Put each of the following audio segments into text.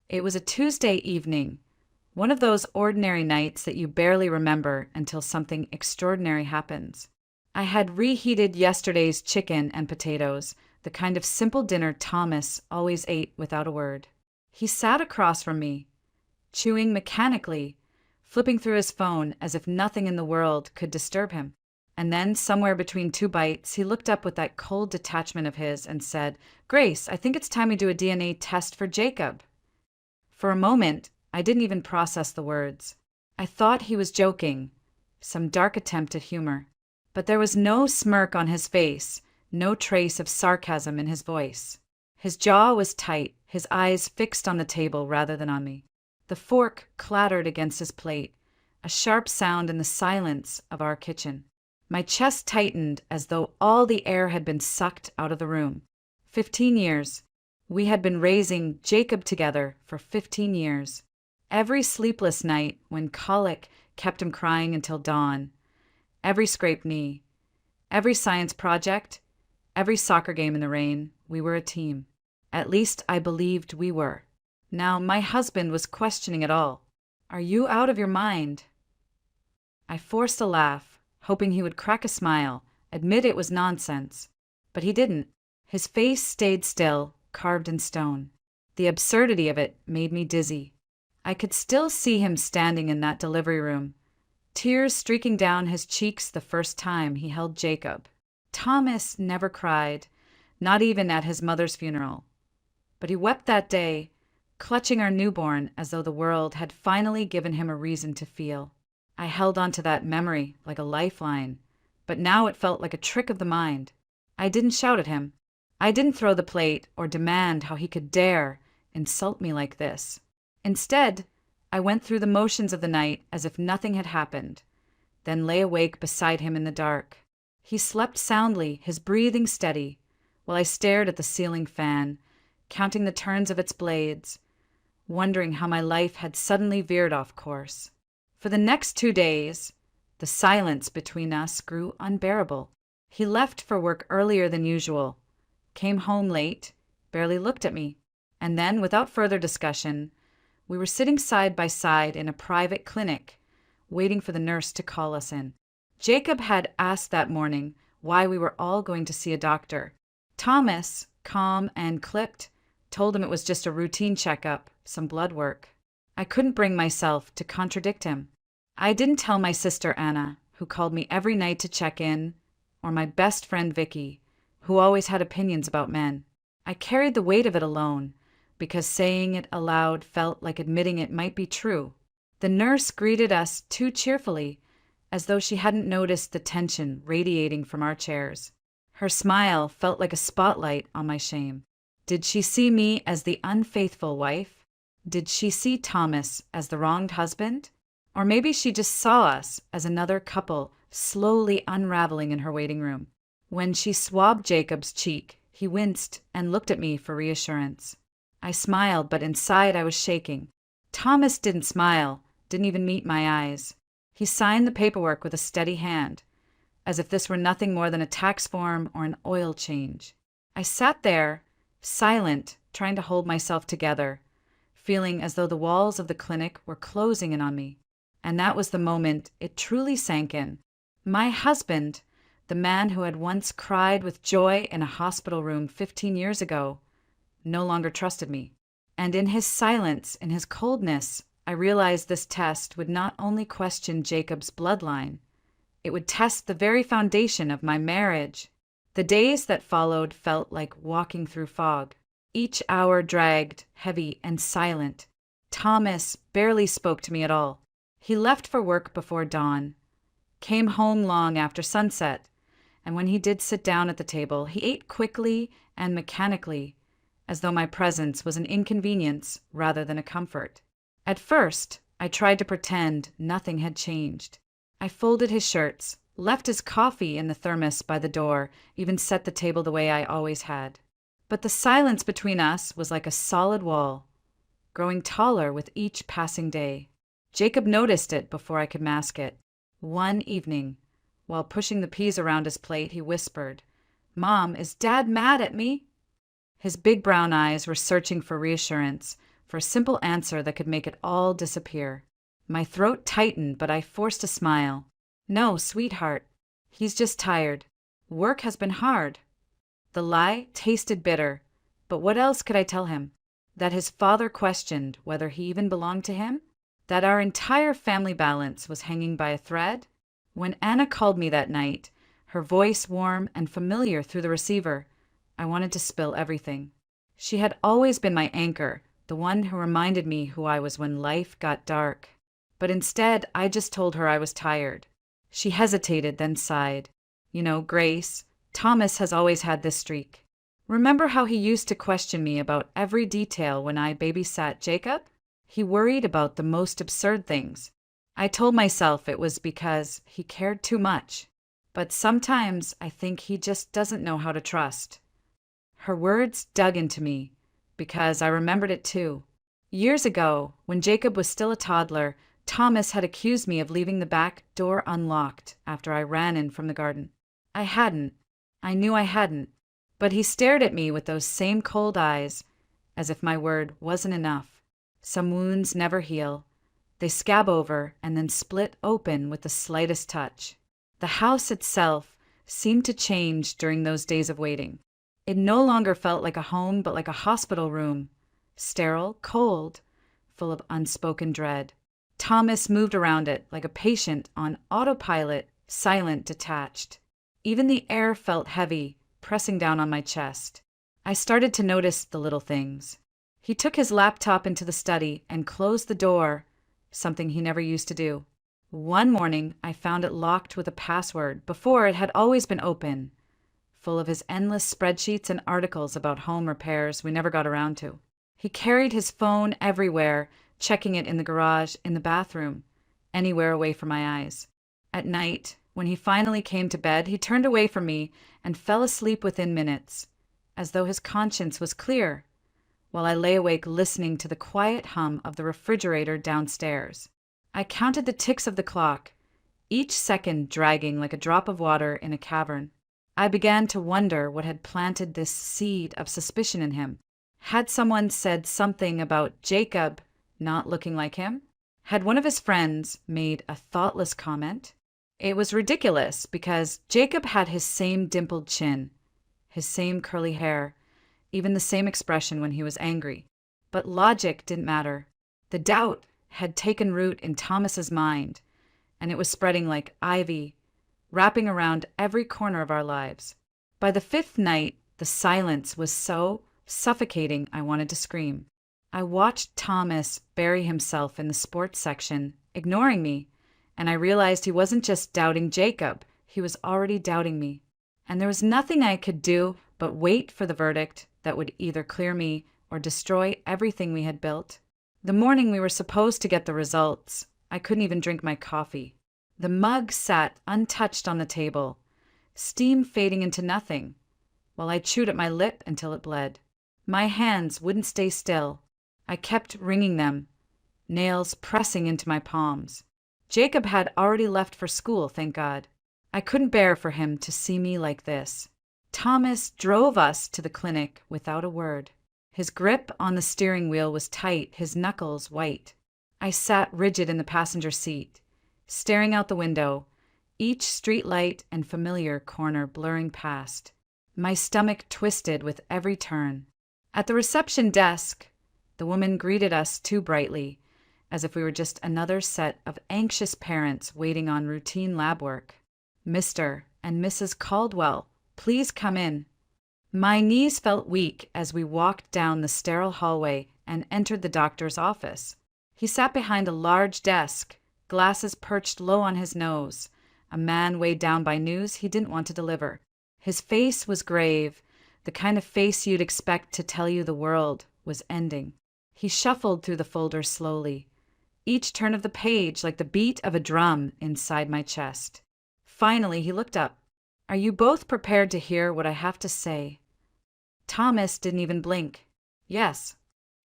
It was a Tuesday evening, one of those ordinary nights that you barely remember until something extraordinary happens. I had reheated yesterday's chicken and potatoes, the kind of simple dinner Thomas always ate without a word. He sat across from me, chewing mechanically, flipping through his phone as if nothing in the world could disturb him. And then, somewhere between two bites, he looked up with that cold detachment of his and said, "Grace, I think it's time we do a DNA test for Jacob." For a moment, I didn't even process the words. I thought he was joking, some dark attempt at humor. But there was no smirk on his face, no trace of sarcasm in his voice. His jaw was tight, his eyes fixed on the table rather than on me. The fork clattered against his plate, a sharp sound in the silence of our kitchen. My chest tightened as though all the air had been sucked out of the room. 15 years. We had been raising Jacob together for 15 years. Every sleepless night when colic kept him crying until dawn. Every scraped knee. Every science project. Every soccer game in the rain. We were a team. At least I believed we were. Now my husband was questioning it all. "Are you out of your mind?" I forced a laugh, hoping he would crack a smile, admit it was nonsense. But he didn't. His face stayed still, carved in stone. The absurdity of it made me dizzy. I could still see him standing in that delivery room, tears streaking down his cheeks the first time he held Jacob. Thomas never cried, not even at his mother's funeral. But he wept that day, clutching our newborn as though the world had finally given him a reason to feel. I held on to that memory like a lifeline, but now it felt like a trick of the mind. I didn't shout at him. I didn't throw the plate or demand how he could dare insult me like this. Instead, I went through the motions of the night as if nothing had happened, then lay awake beside him in the dark. He slept soundly, his breathing steady, while I stared at the ceiling fan, counting the turns of its blades, wondering how my life had suddenly veered off course. For the next 2 days, the silence between us grew unbearable. He left for work earlier than usual, came home late, barely looked at me, and then, without further discussion, we were sitting side by side in a private clinic, waiting for the nurse to call us in. Jacob had asked that morning why we were all going to see a doctor. Thomas, calm and clipped, told him it was just a routine checkup, some blood work. I couldn't bring myself to contradict him. I didn't tell my sister Anna, who called me every night to check in, or my best friend Vicky, who always had opinions about men. I carried the weight of it alone, because saying it aloud felt like admitting it might be true. The nurse greeted us too cheerfully, as though she hadn't noticed the tension radiating from our chairs. Her smile felt like a spotlight on my shame. Did she see me as the unfaithful wife? Did she see Thomas as the wronged husband? Or maybe she just saw us as another couple slowly unraveling in her waiting room. When she swabbed Jacob's cheek, he winced and looked at me for reassurance. I smiled, but inside I was shaking. Thomas didn't smile, didn't even meet my eyes. He signed the paperwork with a steady hand, as if this were nothing more than a tax form or an oil change. I sat there, silent, trying to hold myself together, feeling as though the walls of the clinic were closing in on me. And that was the moment it truly sank in. My husband, the man who had once cried with joy in a hospital room 15 years ago, no longer trusted me. And in his silence, in his coldness, I realized this test would not only question Jacob's bloodline, it would test the very foundation of my marriage. The days that followed felt like walking through fog. Each hour dragged, heavy and silent. Thomas barely spoke to me at all. He left for work before dawn, came home long after sunset, and when he did sit down at the table, he ate quickly and mechanically, as though my presence was an inconvenience rather than a comfort. At first, I tried to pretend nothing had changed. I folded his shirts, left his coffee in the thermos by the door, even set the table the way I always had. But the silence between us was like a solid wall, growing taller with each passing day. Jacob noticed it before I could mask it. One evening, while pushing the peas around his plate, he whispered, "Mom, is Dad mad at me?" His big brown eyes were searching for reassurance, for a simple answer that could make it all disappear. My throat tightened, but I forced a smile. "No, sweetheart. He's just tired. Work has been hard." The lie tasted bitter, but what else could I tell him? That his father questioned whether he even belonged to him? That our entire family balance was hanging by a thread? When Anna called me that night, her voice warm and familiar through the receiver, I wanted to spill everything. She had always been my anchor, the one who reminded me who I was when life got dark. But instead, I just told her I was tired. She hesitated, then sighed. "You know, Grace, Thomas has always had this streak. Remember how he used to question me about every detail when I babysat Jacob? He worried about the most absurd things. I told myself it was because he cared too much. But sometimes I think he just doesn't know how to trust." Her words dug into me, because I remembered it too. Years ago, when Jacob was still a toddler, Thomas had accused me of leaving the back door unlocked after I ran in from the garden. I hadn't. I knew I hadn't. But he stared at me with those same cold eyes, as if my word wasn't enough. Some wounds never heal. They scab over and then split open with the slightest touch. The house itself seemed to change during those days of waiting. It no longer felt like a home, but like a hospital room. Sterile, cold, full of unspoken dread. Thomas moved around it like a patient on autopilot, silent, detached. Even the air felt heavy, pressing down on my chest. I started to notice the little things. He took his laptop into the study and closed the door, something he never used to do. One morning, I found it locked with a password. Before, it had always been open, full of his endless spreadsheets and articles about home repairs we never got around to. He carried his phone everywhere, checking it in the garage, in the bathroom, anywhere away from my eyes. At night, when he finally came to bed, he turned away from me and fell asleep within minutes, as though his conscience was clear, while I lay awake listening to the quiet hum of the refrigerator downstairs. I counted the ticks of the clock, each second dragging like a drop of water in a cavern. I began to wonder what had planted this seed of suspicion in him. Had someone said something about Jacob not looking like him? Had one of his friends made a thoughtless comment? It was ridiculous because Jacob had his same dimpled chin, his same curly hair, even the same expression when he was angry. But logic didn't matter. The doubt had taken root in Thomas's mind, and it was spreading like ivy, wrapping around every corner of our lives. By the fifth night, the silence was so suffocating I wanted to scream. I watched Thomas bury himself in the sports section, ignoring me, and I realized he wasn't just doubting Jacob, he was already doubting me. And there was nothing I could do but wait for the verdict that would either clear me or destroy everything we had built. The morning we were supposed to get the results, I couldn't even drink my coffee. The mug sat untouched on the table, steam fading into nothing, while I chewed at my lip until it bled. My hands wouldn't stay still. I kept wringing them, nails pressing into my palms. Jacob had already left for school, thank God. I couldn't bear for him to see me like this. Thomas drove us to the clinic without a word. His grip on the steering wheel was tight, his knuckles white. I sat rigid in the passenger seat, staring out the window, each streetlight and familiar corner blurring past. My stomach twisted with every turn. At the reception desk, the woman greeted us too brightly, as if we were just another set of anxious parents waiting on routine lab work. "Mr. and Mrs. Caldwell, please come in." My knees felt weak as we walked down the sterile hallway and entered the doctor's office. He sat behind a large desk, glasses perched low on his nose, a man weighed down by news he didn't want to deliver. His face was grave, the kind of face you'd expect to tell you the world was ending. He shuffled through the folders slowly, each turn of the page like the beat of a drum inside my chest. Finally, he looked up. "Are you both prepared to hear what I have to say?" Thomas didn't even blink. "Yes."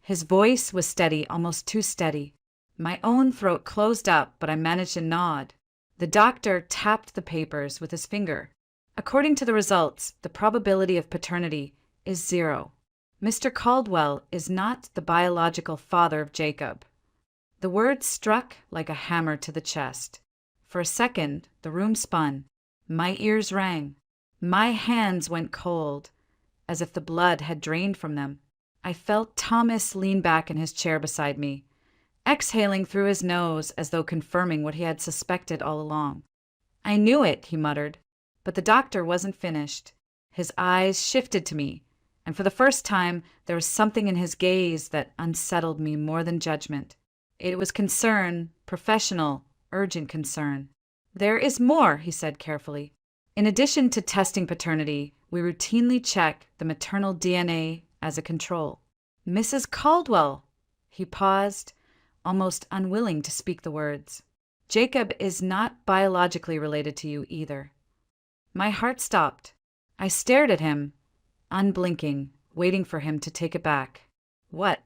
His voice was steady, almost too steady. My own throat closed up, but I managed to nod. The doctor tapped the papers with his finger. "According to the results, the probability of paternity is 0. Mr. Caldwell is not the biological father of Jacob. The word struck like a hammer to the chest. For a second, the room spun. My ears rang. My hands went cold, as if the blood had drained from them. I felt Thomas lean back in his chair beside me, exhaling through his nose as though confirming what he had suspected all along. "I knew it," he muttered. But the doctor wasn't finished. His eyes shifted to me, and for the first time there was something in his gaze that unsettled me more than judgment. It was concern, professional, urgent concern. "There is more," he said carefully. "In addition to testing paternity, we routinely check the maternal DNA as a control." "Mrs. Caldwell!" He paused, almost unwilling to speak the words. "Jacob is not biologically related to you either." My heart stopped. I stared at him, unblinking, waiting for him to take it back. "What?"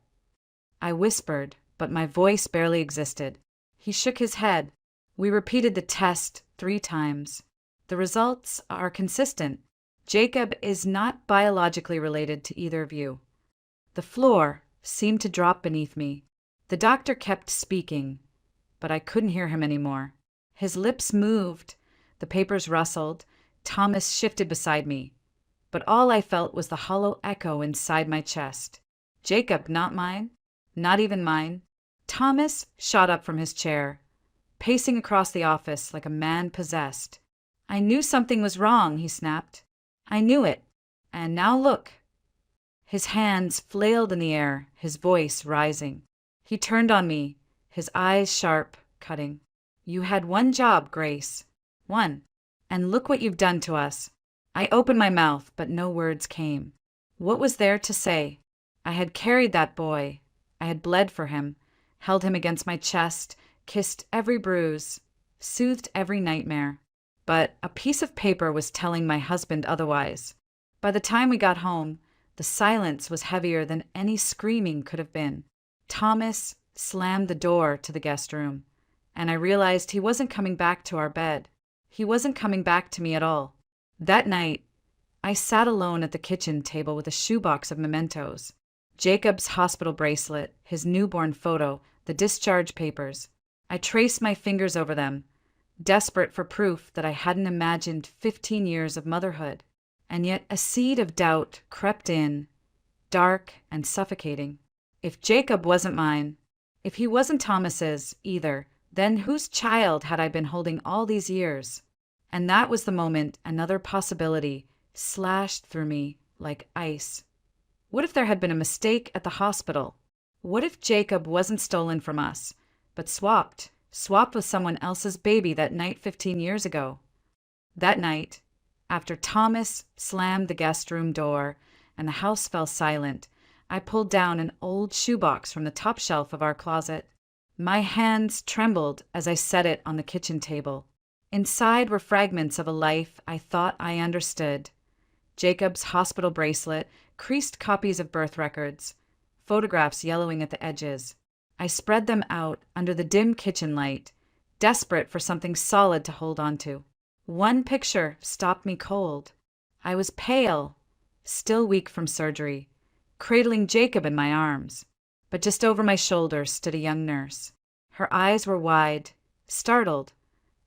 I whispered, but my voice barely existed. He shook his head. We repeated the test 3 times. "The results are consistent. Jacob is not biologically related to either of you." The floor seemed to drop beneath me. The doctor kept speaking, but I couldn't hear him anymore. His lips moved, the papers rustled, Thomas shifted beside me, but all I felt was the hollow echo inside my chest. Jacob, not mine, not even mine. Thomas shot up from his chair, pacing across the office like a man possessed. "I knew something was wrong," he snapped. "I knew it. And now look." His hands flailed in the air, his voice rising. He turned on me, his eyes sharp, cutting. "You had one job, Grace. One. And look what you've done to us." I opened my mouth, but no words came. What was there to say? I had carried that boy. I had bled for him, held him against my chest, kissed every bruise, soothed every nightmare. But a piece of paper was telling my husband otherwise. By the time we got home, the silence was heavier than any screaming could have been. Thomas slammed the door to the guest room, and I realized he wasn't coming back to our bed. He wasn't coming back to me at all. That night, I sat alone at the kitchen table with a shoebox of mementos. Jacob's hospital bracelet, his newborn photo, the discharge papers. I traced my fingers over them, desperate for proof that I hadn't imagined 15 years of motherhood. And yet a seed of doubt crept in, dark and suffocating. If Jacob wasn't mine, if he wasn't Thomas's either, then whose child had I been holding all these years? And that was the moment another possibility slashed through me like ice. What if there had been a mistake at the hospital? What if Jacob wasn't stolen from us, but swapped with someone else's baby that night 15 years ago? That night, after Thomas slammed the guest room door and the house fell silent, I pulled down an old shoebox from the top shelf of our closet. My hands trembled as I set it on the kitchen table. Inside were fragments of a life I thought I understood. Jacob's hospital bracelet, creased copies of birth records, photographs yellowing at the edges. I spread them out under the dim kitchen light, desperate for something solid to hold onto. One picture stopped me cold. I was pale, still weak from surgery, cradling Jacob in my arms. But just over my shoulder stood a young nurse. Her eyes were wide, startled,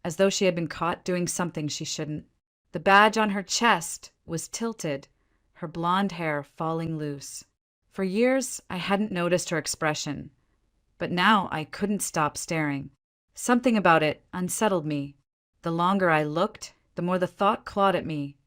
as though she had been caught doing something she shouldn't. The badge on her chest was tilted, her blonde hair falling loose. For years, I hadn't noticed her expression, but now I couldn't stop staring. Something about it unsettled me. The longer I looked, the more the thought clawed at me.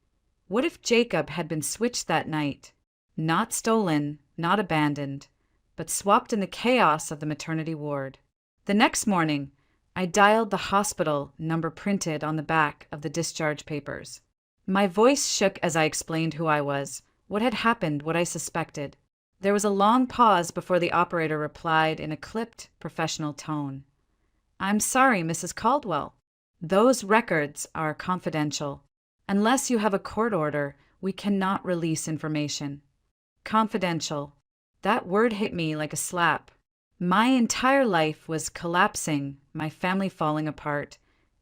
What if Jacob had been switched that night? Not stolen, not abandoned, but swapped in the chaos of the maternity ward. The next morning, I dialed the hospital number printed on the back of the discharge papers. My voice shook as I explained who I was, what had happened, what I suspected. There was a long pause before the operator replied in a clipped, professional tone. "I'm sorry, Mrs. Caldwell. Those records are confidential. Unless you have a court order, we cannot release information." Confidential. That word hit me like a slap. My entire life was collapsing, my family falling apart,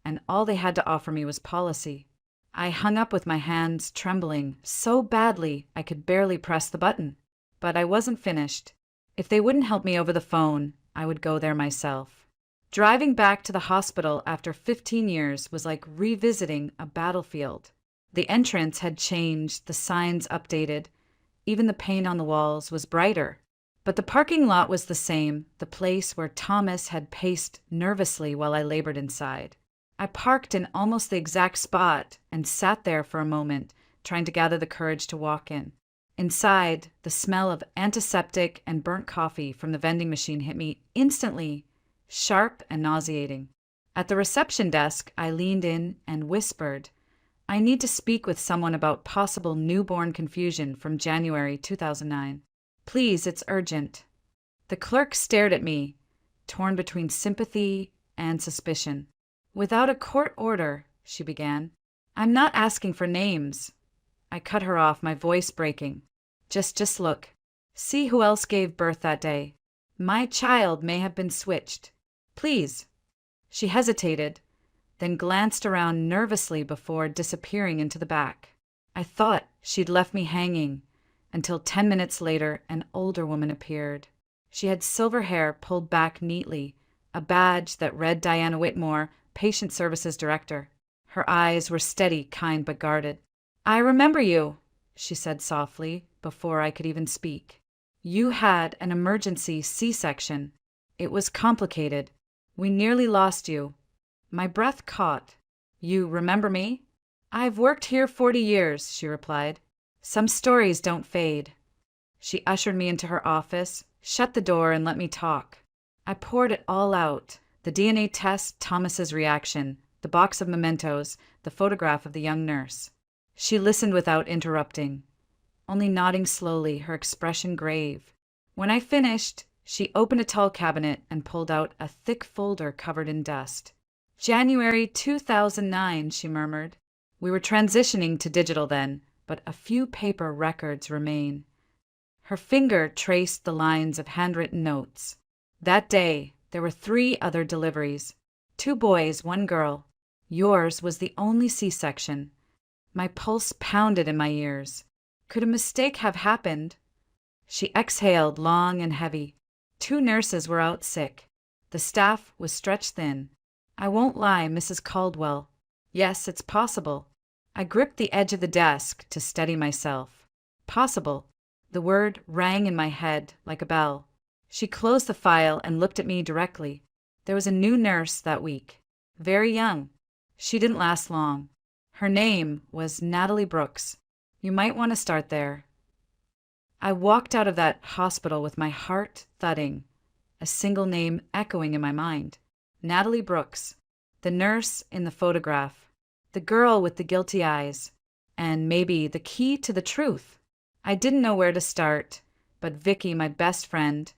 and all they had to offer me was policy. I hung up with my hands trembling so badly I could barely press the button. but I wasn't finished. If they wouldn't help me over the phone, I would go there myself. Driving back to the hospital after 15 years was like revisiting a battlefield. The entrance had changed, the signs updated, even the paint on the walls was brighter. But the parking lot was the same, the place where Thomas had paced nervously while I labored inside. I parked in almost the exact spot and sat there for a moment, trying to gather the courage to walk in. Inside, the smell of antiseptic and burnt coffee from the vending machine hit me instantly, sharp and nauseating. At the reception desk, I leaned in and whispered, "I need to speak with someone about possible newborn confusion from January 2009. Please, it's urgent." The clerk stared at me, torn between sympathy and suspicion. "Without a court order," she began. "I'm not asking for names." I cut her off, my voice breaking. Just look. See who else gave birth that day. My child may have been switched. Please." She hesitated, then glanced around nervously before disappearing into the back. I thought she'd left me hanging, until 10 minutes later an older woman appeared. She had silver hair pulled back neatly, a badge that read Diana Whitmore, Patient Services Director. Her eyes were steady, kind, but guarded. "I remember you," she said softly, before I could even speak. "You had an emergency C-section. It was complicated. We nearly lost you." My breath caught. "You remember me?" "I've worked here 40 years," she replied. "Some stories don't fade." She ushered me into her office, shut the door, and let me talk. I poured it all out. The DNA test, Thomas's reaction, the box of mementos, the photograph of the young nurse. She listened without interrupting, only nodding slowly, her expression grave. When I finished, she opened a tall cabinet and pulled out a thick folder covered in dust. "January 2009, she murmured. "We were transitioning to digital then, but a few paper records remain." Her finger traced the lines of handwritten notes. "That day, there were 3 other deliveries. 2 boys, 1 girl. Yours was the only C-section." My pulse pounded in my ears. Could a mistake have happened? She exhaled long and heavy. 2 nurses were out sick. The staff was stretched thin. "I won't lie, Mrs. Caldwell. Yes, it's possible." I gripped the edge of the desk to steady myself. Possible. The word rang in my head like a bell. She closed the file and looked at me directly. There was a new nurse that week. Very young. She didn't last long. Her name was Natalie Brooks. You might want to start there. I walked out of that hospital with my heart thudding, a single name echoing in my mind. Natalie Brooks, the nurse in the photograph, the girl with the guilty eyes, and maybe the key to the truth. I didn't know where to start, but Vicky, my best friend,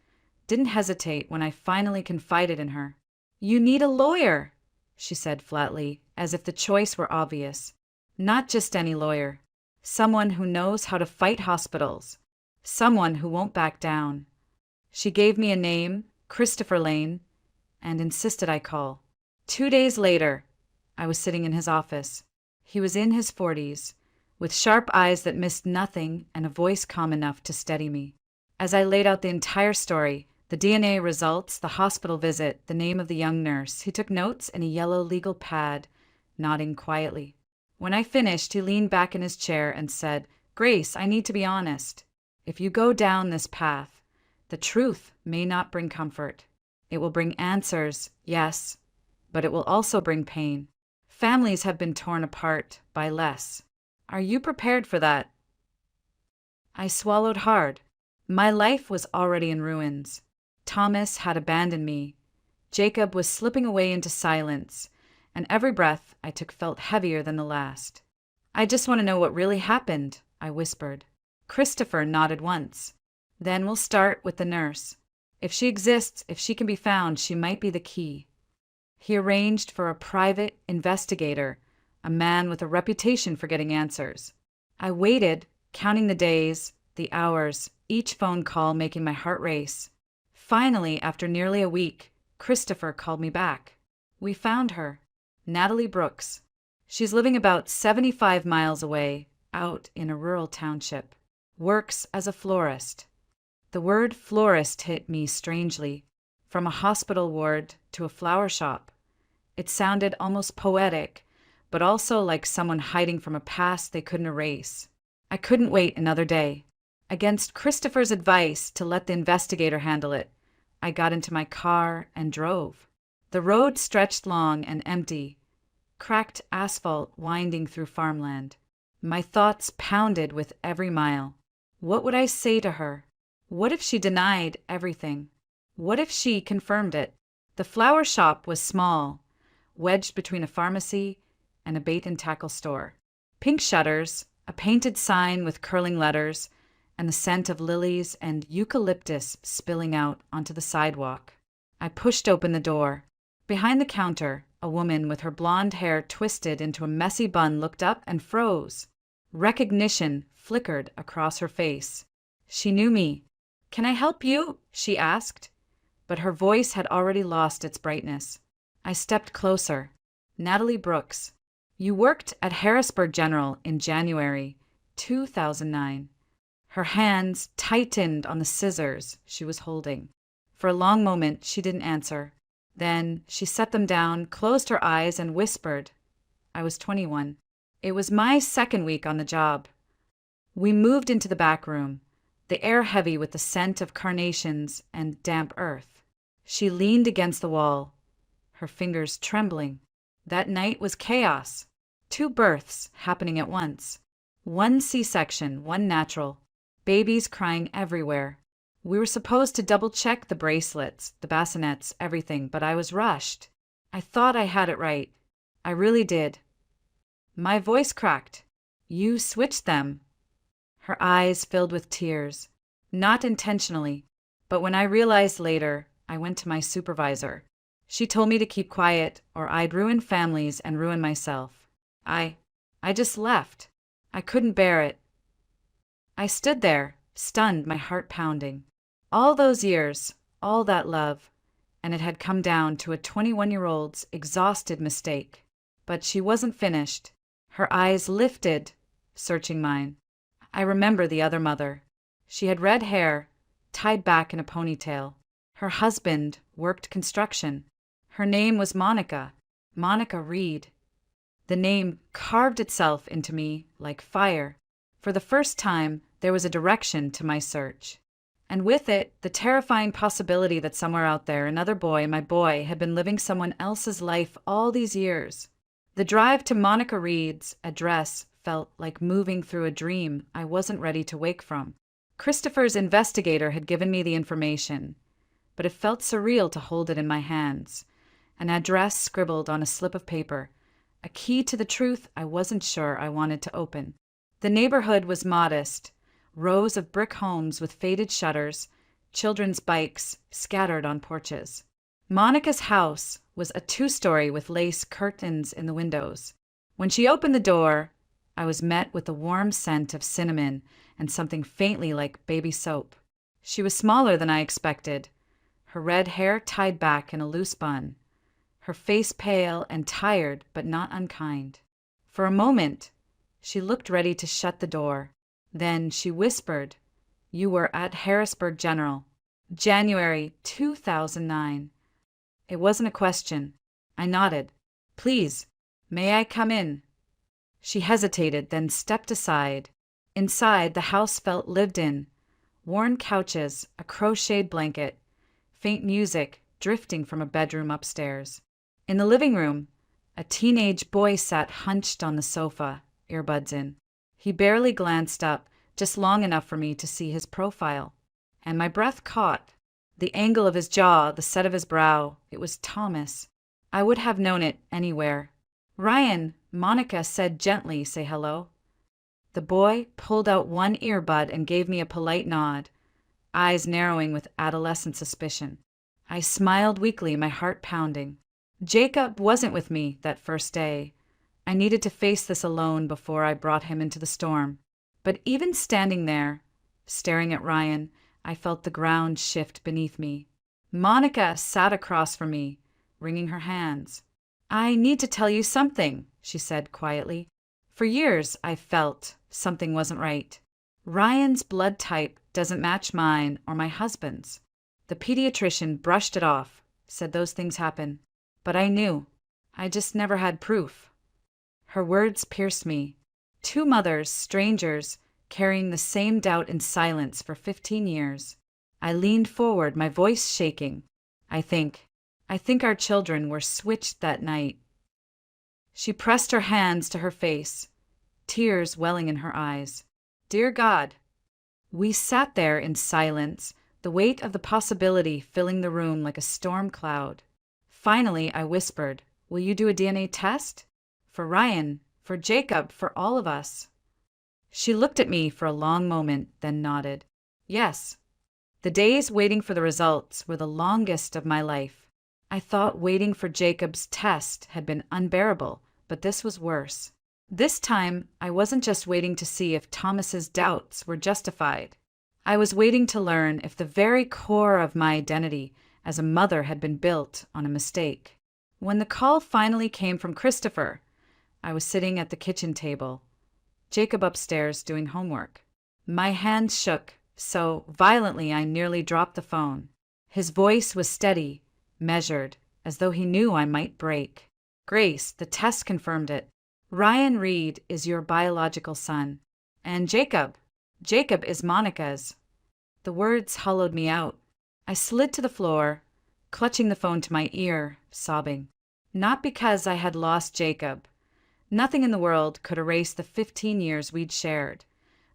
didn't hesitate when I finally confided in her. "You need a lawyer," she said flatly, as if the choice were obvious. "Not just any lawyer. Someone who knows how to fight hospitals. Someone who won't back down." She gave me a name, Christopher Lane, and insisted I call. 2 days later, I was sitting in his office. He was in his 40s, with sharp eyes that missed nothing and a voice calm enough to steady me. As I laid out the entire story, the DNA results, the hospital visit, the name of the young nurse, he took notes in a yellow legal pad, nodding quietly. When I finished, he leaned back in his chair and said, "Grace, I need to be honest. If you go down this path, the truth may not bring comfort. It will bring answers, yes, but it will also bring pain. Families have been torn apart by less. Are you prepared for that?" I swallowed hard. My life was already in ruins. Thomas had abandoned me. Jacob was slipping away into silence, and every breath I took felt heavier than the last. "I just want to know what really happened," I whispered. Christopher nodded once. "Then we'll start with the nurse. If she exists, if she can be found, she might be the key." He arranged for a private investigator, a man with a reputation for getting answers. I waited, counting the days, the hours, each phone call making my heart race. Finally, after nearly a week, Christopher called me back. "We found her. Natalie Brooks. She's living about 75 miles away, out in a rural township. Works as a florist. The word florist hit me strangely, from a hospital ward to a flower shop. It sounded almost poetic, but also like someone hiding from a past they couldn't erase. I couldn't wait another day. Against Christopher's advice to let the investigator handle it, I got into my car and drove. The road stretched long and empty, cracked asphalt winding through farmland. My thoughts pounded with every mile. What would I say to her? What if she denied everything? What if she confirmed it? The flower shop was small, wedged between a pharmacy and a bait and tackle store. Pink shutters, a painted sign with curling letters, and the scent of lilies and eucalyptus spilling out onto the sidewalk. I pushed open the door. Behind the counter, a woman with her blonde hair twisted into a messy bun looked up and froze. Recognition flickered across her face. She knew me. "Can I help you?" she asked, but her voice had already lost its brightness. I stepped closer. "Natalie Brooks, you worked at Harrisburg General in January 2009. Her hands tightened on the scissors she was holding. For a long moment, she didn't answer. Then she set them down, closed her eyes, and whispered. I was 21. It was my second week on the job. We moved into the back room, the air heavy with the scent of carnations and damp earth. She leaned against the wall, her fingers trembling. That night was chaos. 2 births happening at once. 1 C-section, 1 natural. Babies crying everywhere. We were supposed to double-check the bracelets, the bassinets, everything, but I was rushed. I thought I had it right. I really did. My voice cracked. "You switched them." Her eyes filled with tears. Not intentionally, but when I realized later, I went to my supervisor. She told me to keep quiet or I'd ruin families and ruin myself. I just left. I couldn't bear it. I stood there, stunned, my heart pounding. All those years, all that love, and it had come down to a 21-year-old's exhausted mistake. But she wasn't finished. Her eyes lifted, searching mine. I remember the other mother. She had red hair, tied back in a ponytail. Her husband worked construction. Her name was Monica Reed. The name carved itself into me like fire. For the first time, there was a direction to my search. And with it, the terrifying possibility that somewhere out there, another boy, my boy, had been living someone else's life all these years. The drive to Monica Reed's address felt like moving through a dream I wasn't ready to wake from. Christopher's investigator had given me the information, but it felt surreal to hold it in my hands. An address scribbled on a slip of paper, a key to the truth I wasn't sure I wanted to open. The neighborhood was modest, rows of brick homes with faded shutters, children's bikes scattered on porches. Monica's house was a 2-story with lace curtains in the windows. When she opened the door, I was met with the warm scent of cinnamon and something faintly like baby soap. She was smaller than I expected, her red hair tied back in a loose bun, her face pale and tired but not unkind. For a moment, she looked ready to shut the door. Then she whispered, "You were at Harrisburg General, January 2009. It wasn't a question. I nodded. "Please, may I come in?" She hesitated, then stepped aside. Inside, the house felt lived in. Worn couches, a crocheted blanket, faint music drifting from a bedroom upstairs. In the living room, a teenage boy sat hunched on the sofa, earbuds in. He barely glanced up, just long enough for me to see his profile. And my breath caught. The angle of his jaw, the set of his brow, it was Thomas. I would have known it anywhere. "Ryan," Monica said gently, "say hello." The boy pulled out one earbud and gave me a polite nod, eyes narrowing with adolescent suspicion. I smiled weakly, my heart pounding. Jacob wasn't with me that first day. I needed to face this alone before I brought him into the storm. But even standing there, staring at Ryan, I felt the ground shift beneath me. Monica sat across from me, wringing her hands. "I need to tell you something," she said quietly. "For years, I felt something wasn't right. Ryan's blood type doesn't match mine or my husband's. The pediatrician brushed it off, said those things happen. But I knew. I just never had proof. Her words pierced me. Two mothers, strangers, carrying the same doubt in silence for 15 years. I leaned forward, my voice shaking. I think our children were switched that night. She pressed her hands to her face, tears welling in her eyes. Dear God. We sat there in silence, the weight of the possibility filling the room like a storm cloud. Finally, I whispered, will you do a DNA test? For Ryan, for Jacob, for all of us. She looked at me for a long moment, then nodded. Yes. The days waiting for the results were the longest of my life. I thought waiting for Jacob's test had been unbearable, but this was worse. This time, I wasn't just waiting to see if Thomas's doubts were justified. I was waiting to learn if the very core of my identity as a mother had been built on a mistake. When the call finally came from Christopher, I was sitting at the kitchen table, Jacob upstairs doing homework. My hands shook so violently I nearly dropped the phone. His voice was steady, measured, as though he knew I might break. Grace, the test confirmed it. Ryan Reed is your biological son. And Jacob is Monica's. The words hollowed me out. I slid to the floor, clutching the phone to my ear, sobbing. Not because I had lost Jacob. Nothing in the world could erase the 15 years we'd shared,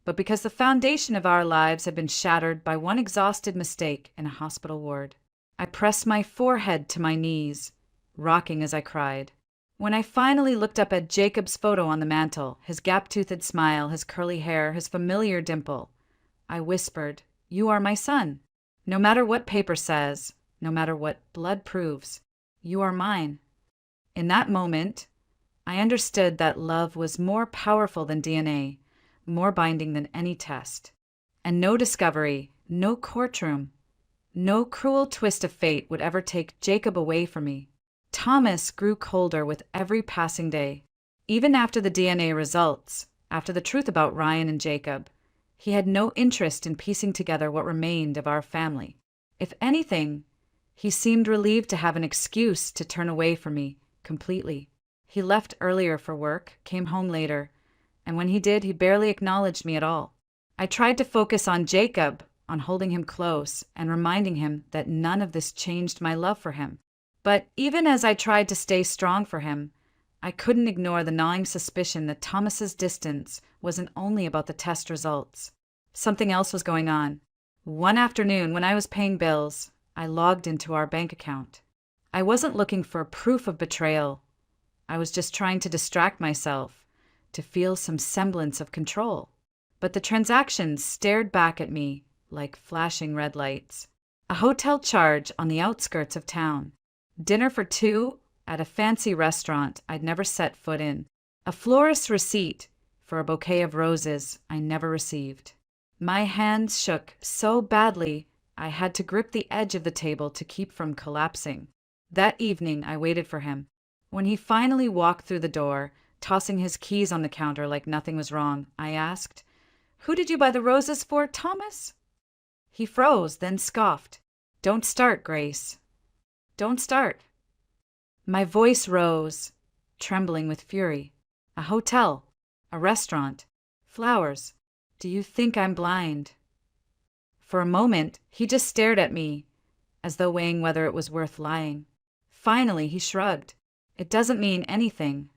but because the foundation of our lives had been shattered by one exhausted mistake in a hospital ward. I pressed my forehead to my knees, rocking as I cried. When I finally looked up at Jacob's photo on the mantel, his gap-toothed smile, his curly hair, his familiar dimple, I whispered, you are my son. No matter what paper says, no matter what blood proves, you are mine. In that moment, I understood that love was more powerful than DNA, more binding than any test. And no discovery, no courtroom, no cruel twist of fate would ever take Jacob away from me. Thomas grew colder with every passing day. Even after the DNA results, after the truth about Ryan and Jacob, he had no interest in piecing together what remained of our family. If anything, he seemed relieved to have an excuse to turn away from me completely. He left earlier for work, came home later, and when he did, he barely acknowledged me at all. I tried to focus on Jacob, on holding him close and reminding him that none of this changed my love for him. But even as I tried to stay strong for him, I couldn't ignore the gnawing suspicion that Thomas's distance wasn't only about the test results. Something else was going on. One afternoon, when I was paying bills, I logged into our bank account. I wasn't looking for proof of betrayal. I was just trying to distract myself, to feel some semblance of control. But the transactions stared back at me like flashing red lights. A hotel charge on the outskirts of town. Dinner for two at a fancy restaurant I'd never set foot in. A florist's receipt for a bouquet of roses I never received. My hands shook so badly I had to grip the edge of the table to keep from collapsing. That evening I waited for him. When he finally walked through the door, tossing his keys on the counter like nothing was wrong, I asked, "Who did you buy the roses for, Thomas?" He froze, then scoffed. "Don't start, Grace. Don't start." My voice rose, trembling with fury. "A hotel, a restaurant, flowers. Do you think I'm blind?" For a moment, he just stared at me, as though weighing whether it was worth lying. Finally, he shrugged. "It doesn't mean anything."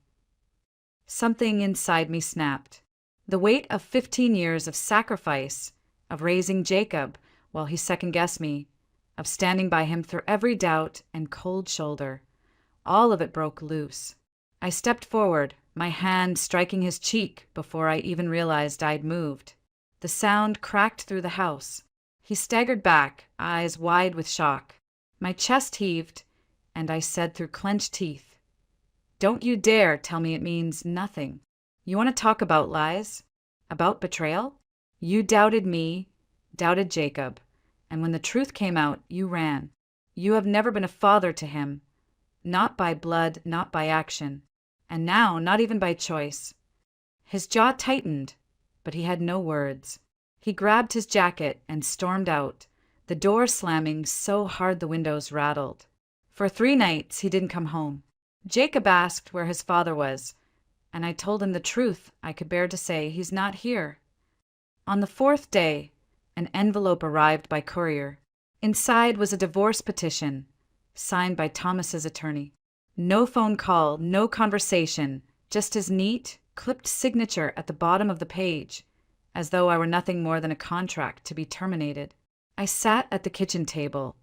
Something inside me snapped. The weight of 15 years of sacrifice, of raising Jacob while he second-guessed me, of standing by him through every doubt and cold shoulder. All of it broke loose. I stepped forward, my hand striking his cheek before I even realized I'd moved. The sound cracked through the house. He staggered back, eyes wide with shock. My chest heaved, and I said through clenched teeth, "Don't you dare tell me it means nothing. You want to talk about lies? About betrayal? You doubted me, doubted Jacob, and when the truth came out, you ran. You have never been a father to him, not by blood, not by action, and now not even by choice." His jaw tightened, but he had no words. He grabbed his jacket and stormed out, the door slamming so hard the windows rattled. For 3 nights he didn't come home. Jacob asked where his father was, and I told him the truth I could bear to say: he's not here. On the 4th day, an envelope arrived by courier. Inside was a divorce petition, signed by Thomas's attorney. No phone call, no conversation, just his neat, clipped signature at the bottom of the page, as though I were nothing more than a contract to be terminated. I sat at the kitchen table,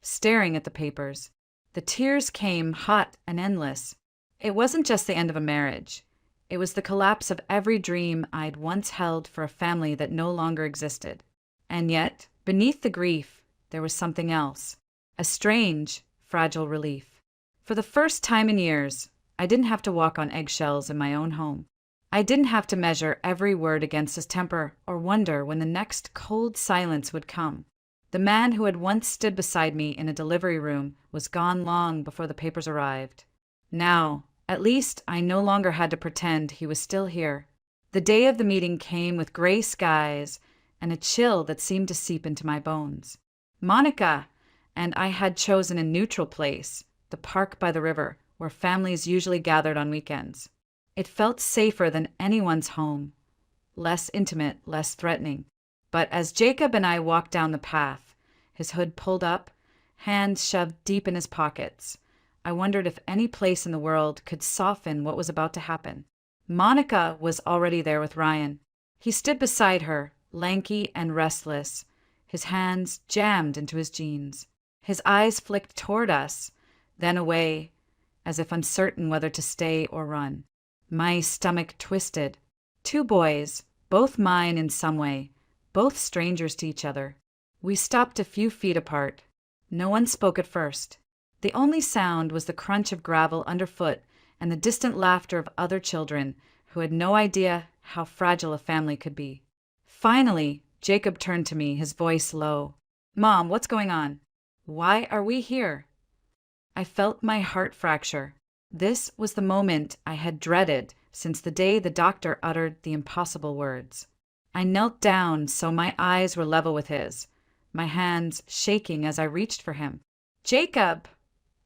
staring at the papers. The tears came hot and endless. It wasn't just the end of a marriage. It was the collapse of every dream I'd once held for a family that no longer existed. And yet, beneath the grief, there was something else. A strange, fragile relief. For the first time in years, I didn't have to walk on eggshells in my own home. I didn't have to measure every word against his temper or wonder when the next cold silence would come. The man who had once stood beside me in a delivery room was gone long before the papers arrived. Now, at least, I no longer had to pretend he was still here. The day of the meeting came with gray skies and a chill that seemed to seep into my bones. Monica and I had chosen a neutral place, the park by the river, where families usually gathered on weekends. It felt safer than anyone's home, less intimate, less threatening. But as Jacob and I walked down the path, his hood pulled up, hands shoved deep in his pockets, I wondered if any place in the world could soften what was about to happen. Monica was already there with Ryan. He stood beside her, lanky and restless, his hands jammed into his jeans. His eyes flicked toward us, then away, as if uncertain whether to stay or run. My stomach twisted. 2 boys, both mine in some way, both strangers to each other. We stopped a few feet apart. No one spoke at first. The only sound was the crunch of gravel underfoot and the distant laughter of other children who had no idea how fragile a family could be. Finally, Jacob turned to me, his voice low. "Mom, what's going on? Why are we here?" I felt my heart fracture. This was the moment I had dreaded since the day the doctor uttered the impossible words. I knelt down so my eyes were level with his, my hands shaking as I reached for him. "Jacob,"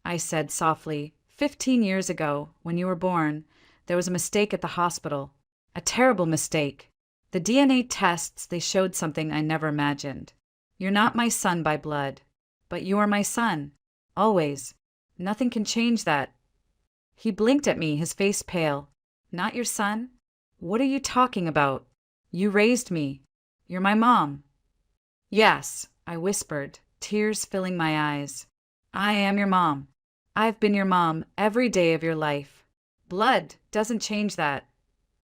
I said softly, 15 years ago, when you were born, there was a mistake at the hospital. A terrible mistake. The DNA tests, they showed something I never imagined. You're not my son by blood, but you are my son. Always. Nothing can change that." He blinked at me, his face pale. "Not your son? What are you talking about? You raised me. You're my mom." "Yes," I whispered, tears filling my eyes. "I am your mom. I've been your mom every day of your life. Blood doesn't change that."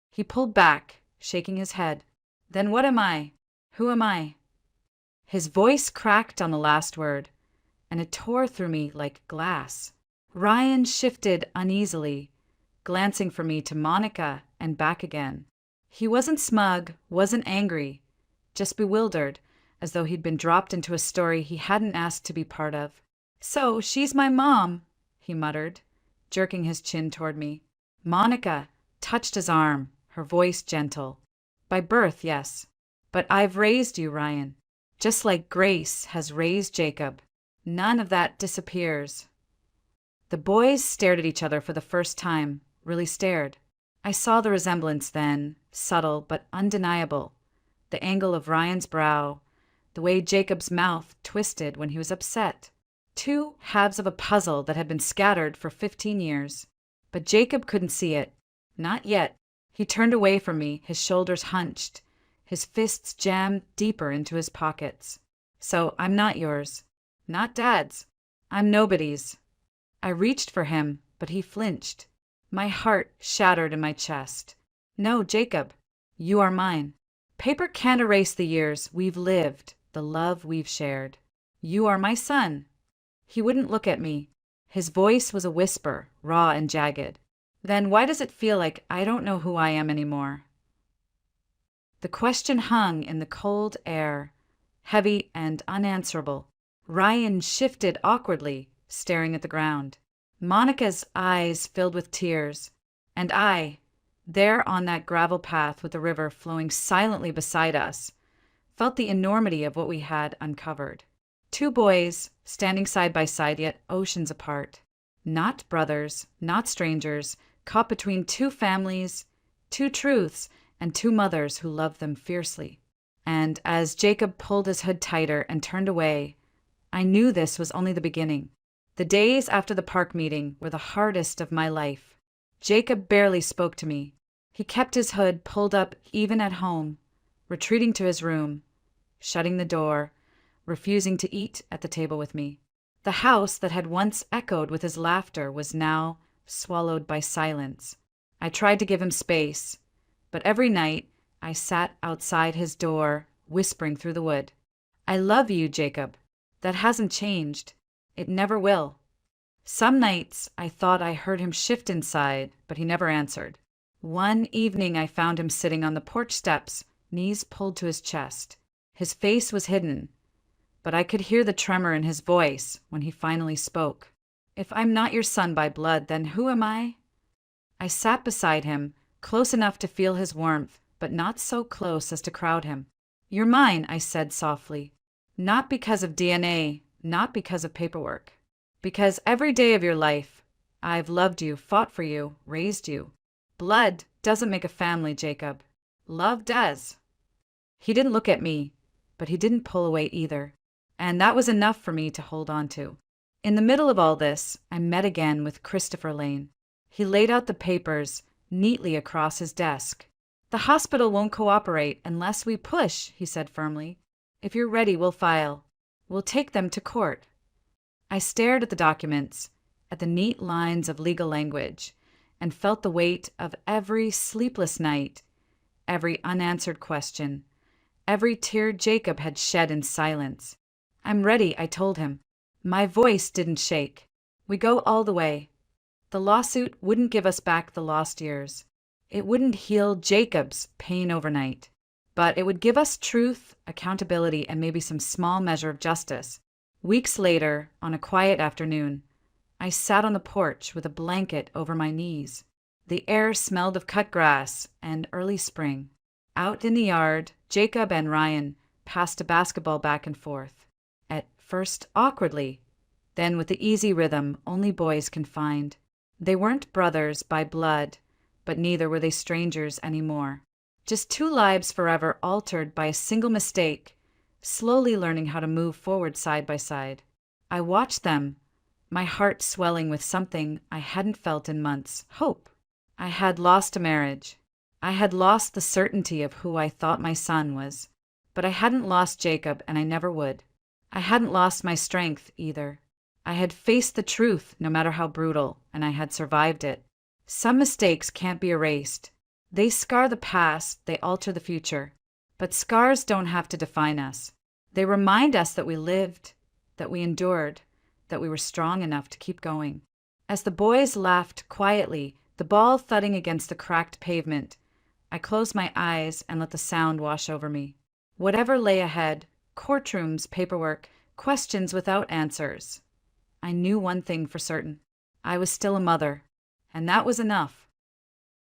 He pulled back, shaking his head. "Then what am I? Who am I?" His voice cracked on the last word, and it tore through me like glass. Ryan shifted uneasily, glancing from me to Monica and back again. He wasn't smug, wasn't angry, just bewildered, as though he'd been dropped into a story he hadn't asked to be part of. "So she's my mom," he muttered, jerking his chin toward me. Monica touched his arm, her voice gentle. "By birth, yes. But I've raised you, Ryan, just like Grace has raised Jacob. None of that disappears." The boys stared at each other for the first time, really stared. I saw the resemblance then, subtle but undeniable. The angle of Ryan's brow, the way Jacob's mouth twisted when he was upset. 2 halves of a puzzle that had been scattered for 15 years. But Jacob couldn't see it. Not yet. He turned away from me, his shoulders hunched, his fists jammed deeper into his pockets. "So I'm not yours. Not Dad's. I'm nobody's." I reached for him, but he flinched. My heart shattered in my chest. "No, Jacob, you are mine. Paper can't erase the years we've lived, the love we've shared. You are my son." He wouldn't look at me. His voice was a whisper, raw and jagged. "Then why does it feel like I don't know who I am anymore?" The question hung in the cold air, heavy and unanswerable. Ryan shifted awkwardly, staring at the ground. Monica's eyes filled with tears, and I, there on that gravel path with the river flowing silently beside us, felt the enormity of what we had uncovered. Two boys, standing side by side yet oceans apart. Not brothers, not strangers, caught between two families, two truths, and two mothers who loved them fiercely. And as Jacob pulled his hood tighter and turned away, I knew this was only the beginning. The days after the park meeting were the hardest of my life. Jacob barely spoke to me. He kept his hood pulled up even at home, retreating to his room, shutting the door, refusing to eat at the table with me. The house that had once echoed with his laughter was now swallowed by silence. I tried to give him space, but every night I sat outside his door, whispering through the wood, "I love you, Jacob. That hasn't changed. It never will." Some nights I thought I heard him shift inside, but he never answered. One evening I found him sitting on the porch steps, knees pulled to his chest. His face was hidden, but I could hear the tremor in his voice when he finally spoke. "If I'm not your son by blood, then who am I?" I sat beside him, close enough to feel his warmth, but not so close as to crowd him. "You're mine," I said softly. "Not because of DNA, not because of paperwork. Because every day of your life, I've loved you, fought for you, raised you. Blood doesn't make a family, Jacob. Love does." He didn't look at me, but he didn't pull away either. And that was enough for me to hold on to. In the middle of all this, I met again with Christopher Lane. He laid out the papers neatly across his desk. "The hospital won't cooperate unless we push," he said firmly. "If you're ready, we'll file. We'll take them to court." I stared at the documents, at the neat lines of legal language, and felt the weight of every sleepless night, every unanswered question, every tear Jacob had shed in silence. "I'm ready," I told him. My voice didn't shake. "We go all the way. The lawsuit wouldn't give us back the lost years. It wouldn't heal Jacob's pain overnight. But it would give us truth, accountability, and maybe some small measure of justice." Weeks later, on a quiet afternoon, I sat on the porch with a blanket over my knees. The air smelled of cut grass and early spring. Out in the yard, Jacob and Ryan passed a basketball back and forth. At first awkwardly, then with the easy rhythm only boys can find. They weren't brothers by blood, but neither were they strangers anymore. Just two lives forever altered by a single mistake, slowly learning how to move forward side by side. I watched them, my heart swelling with something I hadn't felt in months: hope. I had lost a marriage. I had lost the certainty of who I thought my son was. But I hadn't lost Jacob, and I never would. I hadn't lost my strength either. I had faced the truth, no matter how brutal, and I had survived it. Some mistakes can't be erased. They scar the past, they alter the future. But scars don't have to define us. They remind us that we lived, that we endured, that we were strong enough to keep going. As the boys laughed quietly, the ball thudding against the cracked pavement, I closed my eyes and let the sound wash over me. Whatever lay ahead, courtrooms, paperwork, questions without answers, I knew one thing for certain. I was still a mother, and that was enough.